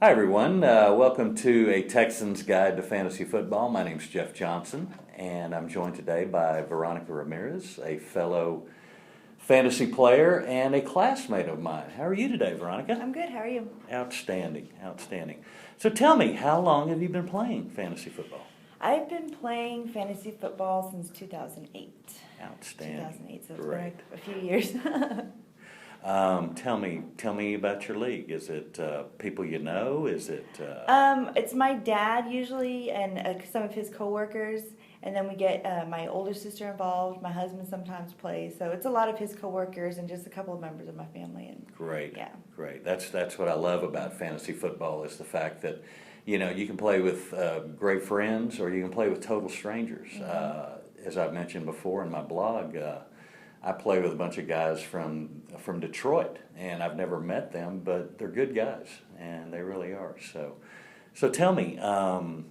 Hi, everyone. Welcome to A Texan's Guide to Fantasy Football. My name's Jeff Johnson, and I'm joined today by Veronica Ramirez, a fellow fantasy player and a classmate of mine. How are you today, Veronica? I'm good. How are you? Outstanding, outstanding. So tell me, how long have you been playing fantasy football? I've been playing fantasy football since 2008. Outstanding. 2008, so it's Great. been a few years. Tell me about your league. Is it people you know? Is it? It's my dad usually and some of his coworkers, and then we get my older sister involved. My husband sometimes plays, so it's a lot of his coworkers and just a couple of members of my family. And Great. yeah, Great. That's what I love about fantasy football is the fact that you can play with great friends or you can play with total strangers. Mm-hmm. As I've mentioned before in my blog. I play with a bunch of guys from Detroit, and I've never met them, but they're good guys, and they really are. So tell me about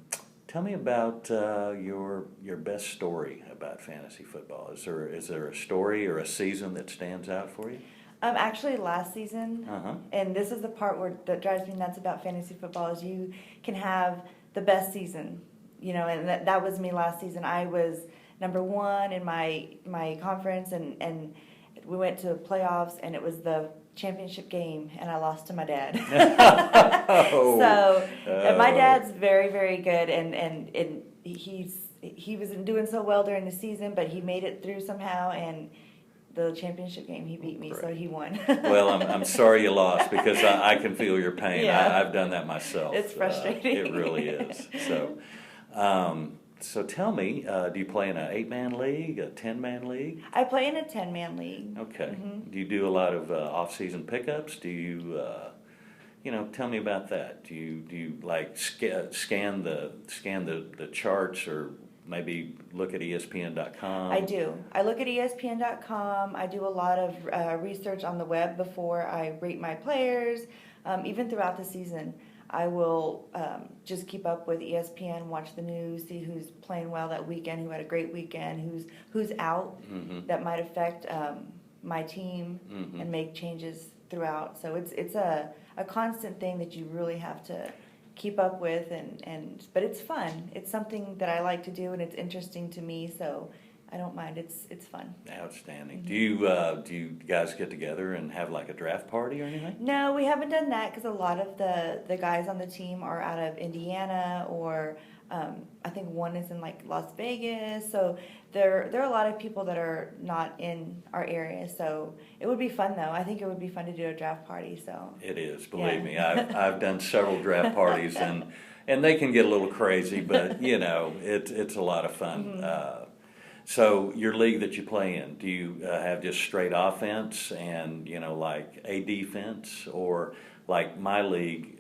your best story about fantasy football. Is there a story or a season that stands out for you? Actually, last season, Uh-huh. and this is the part that drives me nuts about fantasy football is you can have the best season, and that was me last season. I was number one in my conference, and we went to playoffs, and it was the championship game, and I lost to my dad. And my dad's very, very good, and he wasn't doing so well during the season, but he made it through somehow, and the championship game he beat me, Great. so he won. Well, I'm sorry you lost because I can feel your pain. Yeah. I've done that myself. It's frustrating. It really is. So tell me, do you play in an 8-man league, a 10-man league? I play in a 10-man league. Okay. Mm-hmm. Do you do a lot of off-season pickups? Do you, tell me about that. Do you like scan the charts or maybe look at ESPN.com? I do. I look at ESPN.com. I do a lot of research on the web before I rate my players. Even throughout the season, I will just keep up with ESPN, watch the news, see who's playing well that weekend, who had a great weekend, who's out Mm-hmm. that might affect my team, Mm-hmm. and make changes throughout. So it's a constant thing that you really have to keep up with, but it's fun. It's something that I like to do, and it's interesting to me, so I don't mind. It's fun. Outstanding. Mm-hmm. Do you guys get together and have like a draft party or anything? No, we haven't done that because a lot of the guys on the team are out of Indiana, or I think one is in like Las Vegas. So there are a lot of people that are not in our area. So it would be fun though. I think it would be fun to do a draft party. So It is, believe Yeah. me. I've done several draft parties and they can get a little crazy, but it's a lot of fun. Mm-hmm. So your league that you play in, do you have just straight offense and like a defense, or like my league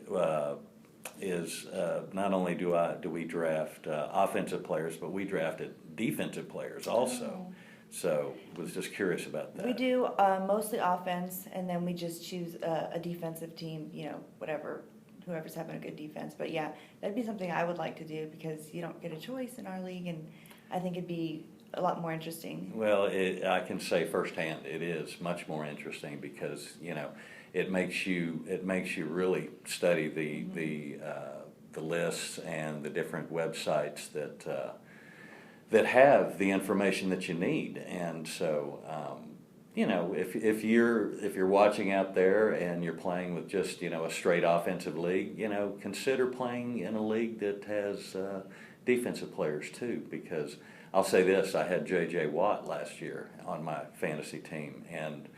is not only do we draft offensive players, but we drafted defensive players also. Oh. So was just curious about that. We do mostly offense, and then we just choose a defensive team. Whoever's having a good defense. But yeah, that'd be something I would like to do because you don't get a choice in our league, and I think it'd be a lot more interesting. Well, I can say firsthand, it is much more interesting because it makes you really study the lists and the different websites that have the information that you need, and so if you're watching out there and you're playing with just a straight offensive league, consider playing in a league that has defensive players too, because I'll say this, I had J.J. Watt last year on my fantasy team, and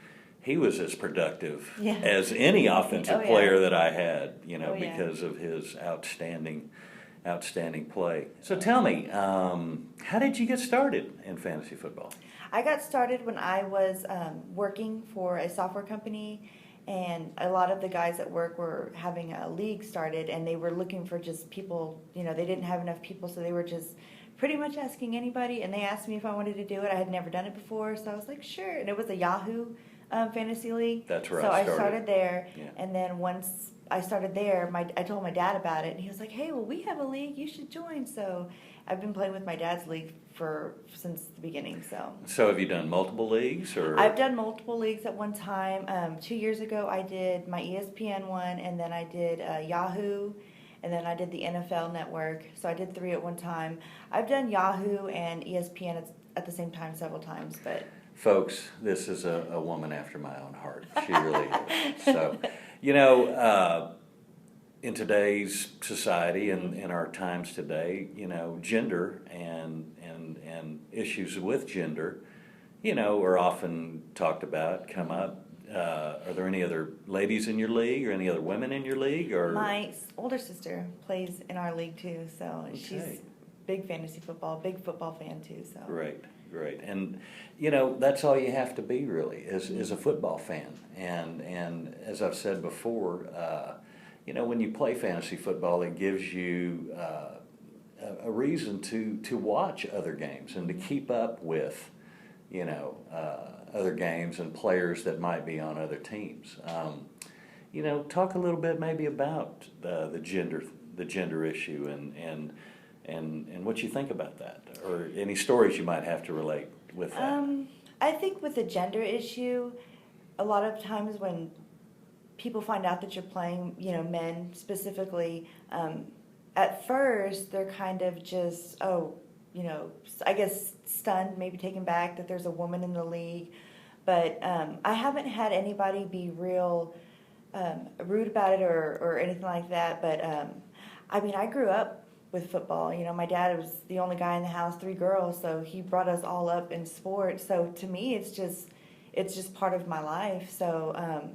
he was as productive Yeah. as any offensive Oh, yeah. player that I had, Oh, yeah. because of his outstanding play. So tell me, how did you get started in fantasy football? I got started when I was working for a software company, and a lot of the guys at work were having a league started, and they were looking for just people, they didn't have enough people, so they were just pretty much asking anybody, and they asked me if I wanted to do it. I had never done it before, so I was like, sure. And it was a Yahoo fantasy league. That's where so I I started there, Yeah. and then once I started there, I told my dad about it, and he was like, hey, well, we have a league. You should join. So I've been playing with my dad's league since the beginning. So have you done multiple leagues, or? I've done multiple leagues at one time. 2 years ago, I did my ESPN one, and then I did Yahoo, and then I did the NFL Network. So I did 3 at one time. I've done Yahoo and ESPN at the same time several times, but. Folks, this is a woman after my own heart. She really is. So, you know, in today's society and in our times today, you know, gender and issues with gender, you know, are often talked about, come up. Are there any other ladies in your league or any other women in your league? Or my older sister plays in our league too, so she's big fantasy football, big football fan too. So great. And you know, that's all you have to be really is a football fan. And as I've said before, you know, when you play fantasy football, it gives you a reason to watch other games and to keep up with, you know, other games and players that might be on other teams. You know, talk a little bit maybe about the gender issue and what you think about that, or any stories you might have to relate with that. I think with the gender issue, a lot of times when people find out that you're playing, you know, men specifically, at first they're kind of just, you know, I guess stunned, maybe taken back that there's a woman in the league. But I haven't had anybody be real rude about it or anything like that. But I mean, I grew up with football. You know, my dad was the only guy in the house, 3 girls, so he brought us all up in sports. So to me, it's just part of my life. So,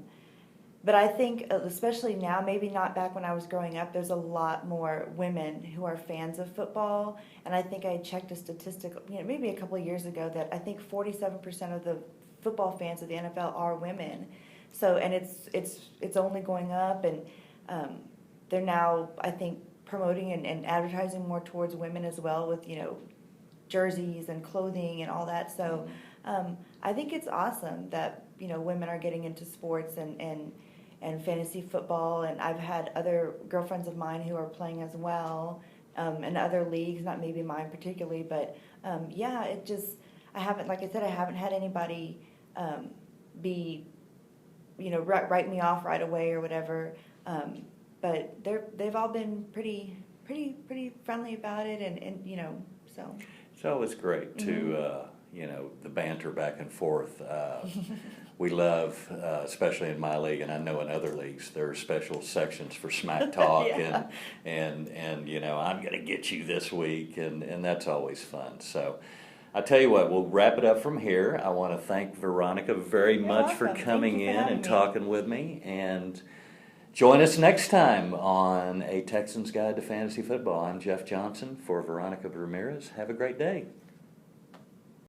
but I think, especially now, maybe not back when I was growing up, there's a lot more women who are fans of football. And I think I checked a statistic, you know, maybe a couple of years ago, that I think 47% of the football fans of the NFL are women. So, and it's only going up, and they're now, I think, promoting and advertising more towards women as well, with, you know, jerseys and clothing and all that. So I think it's awesome that, you know, women are getting into sports and fantasy football. And I've had other girlfriends of mine who are playing as well in other leagues, not maybe mine particularly, but yeah, it just, I haven't had anybody be, you know, write me off right away or whatever. But they've all been pretty friendly about it, and you know, so. It's always great to you know, the banter back and forth. We love, especially in my league, and I know in other leagues, there are special sections for smack talk. Yeah. and you know, I'm going to get you this week, and that's always fun. So I tell you what, we'll wrap it up from here. I want to thank Veronica very much for coming in and talking with me, and join us next time on A Texan's Guide to Fantasy Football. I'm Jeff Johnson for Veronica Ramirez. Have a great day.